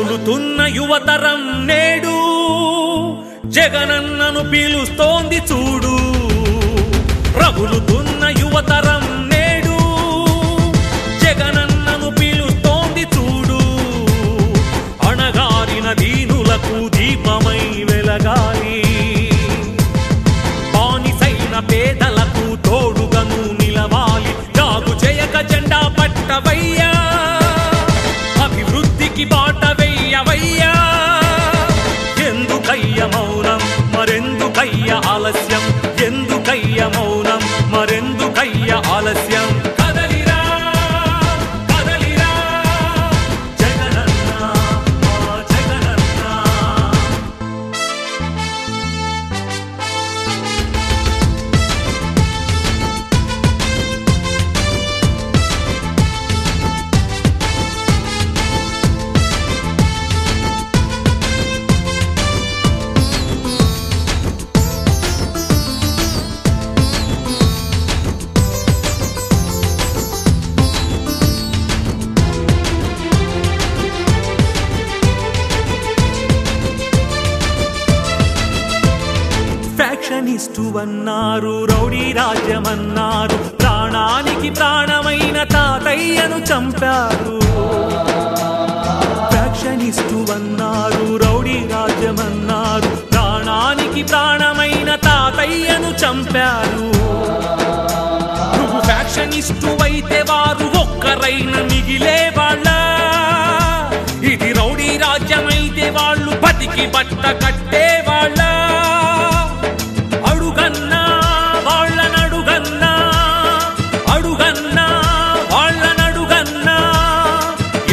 రగులుతున్న యువతరం నేడు జగనన్నను పిలుస్తోంది చూడు. రగులుతున్న యువతరం నేడు జగనన్నను పిలుస్తోంది చూడు. అణగారిన దీనులకు దీపమై వెలగాలి, బానిసైన పేదలకు తోడుగను నిలవాలి. జాగు చేయక జెండా పట్టవయ్యా, అభివృద్ధికి బాట వెయ్యవయ్యా. ఎందుకయ్య మౌనం మరెందుకయ్య ఆలస్యం, ఎందుకయ్య మౌనం మరెందుకయ్య ఆలస్యం. కదలిరా కదలిరా జగనన్న మా జగనన్న. ఫ్యాక్షనిస్టు అన్నారు, రౌడీ రాజ్యమన్నారు, ప్రాణానికి ప్రాణమైన తాతయ్యను చంపారు. ఫ్యాక్షనిస్టు అన్నారు, రౌడీ రాజ్యమన్నారు, ప్రాణానికి ప్రాణమైన తాతయ్యను చంపారు. నువ్వు ఫ్యాక్షనిస్టు అయితే వారు ఒక్కరైనా మిగిలే వాళ్ళ. ఇది రౌడీ రాజ్యమైతే వాళ్ళు బతికి బట్ట కట్టే వాళ్ళ. అడుగన్నా వాళ్ళనడుగన్నా, అడుగన్నా వాళ్ళనడుగన్నా.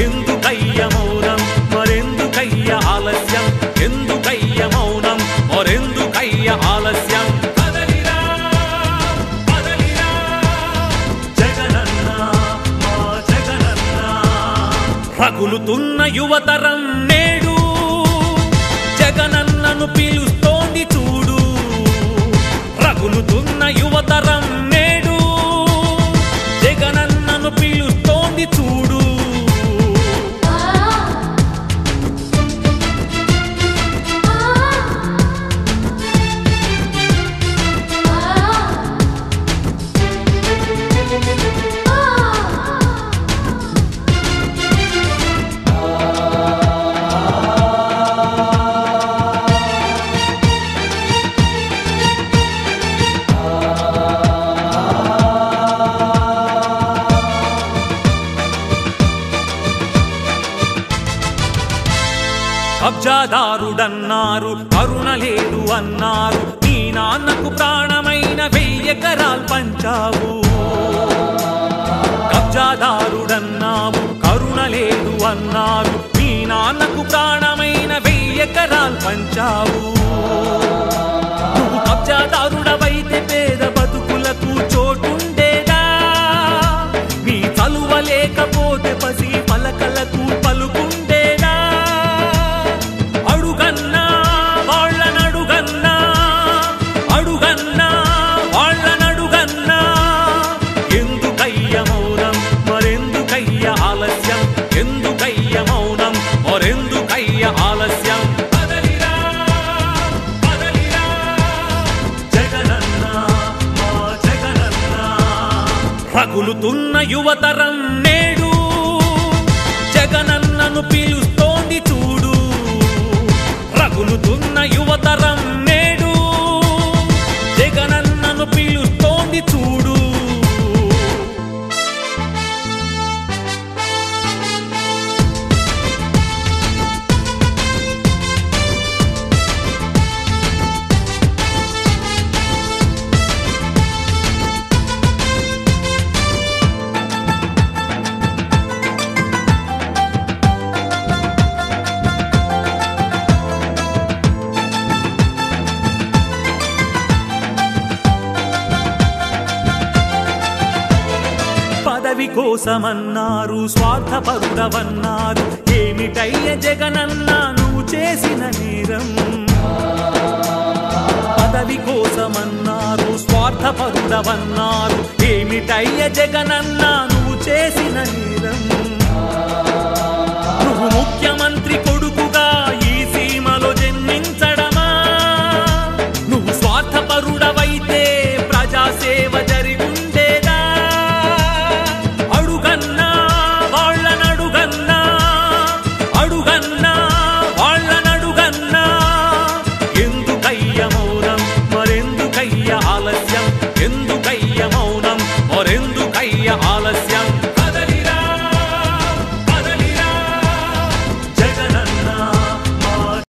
ఎందుకయ్య మౌనం మరెందుకయ్య ఆలస్యం, ఎందుకయ్య మౌనం మరెందుకయ్య ఆలస్యం. కదలిరా కదలిరా జగనన్న మా జగనన్న. రగులుతున్న యువతరం నేడు జగనన్నను పిలుస్తోంది చూడు. రగులుతున్న యువతరం నేడు జగనన్నను పిలుస్తోంది చూడు. కబ్జాదారుడన్నారు, కరుణ లేదు అన్నారు, నీ నాన్నకు ప్రాణమైన 1000 ఎకరాలు పంచావు. కబ్జాదారుడన్నావు, కరుణ లేదు అన్నారు, నీ నాన్నకు ప్రాణమైన 1000 ఎకరాలు పంచావు. నువ్వు కబ్జాదారుడవైతే పేద బతుకులకు చోటుండేదా? నీ చలువ లేకపోతే పసి పలకలకు పలుకుండేదా? అడుగన్నా వాళ్ళనడుగన్నా, అడుగన్నా వాళ్ళనడుగన్నా. ఎందుకయ్య మౌనం మరెందుకయ్య ఆలస్యం, ఎందుకయ్య మౌనం మరెందుకయ్య ఆలస్యం. కదలిరా కదలిరా జగనన్న మా జగనన్న. రగులుతున్న యువతరం నేడు జగనన్నను పిలుస్తోంది చూడు. రగులుతున్న యువతరం నేడు జగనన్నను పిలుస్తోంది చూడు. పదవి కోసమన్నారు, స్వార్థపరుడవన్నారు, ఏమిటయ్య జగనన్న నువ్వు చేసిన నేరం. పదవి కోసమన్నారు, స్వార్థపరుడవన్నారు, ఏమిటయ్య జగనన్న నువ్వు చేసిన నేరం. నువ్వు ముఖ్యమంత్రి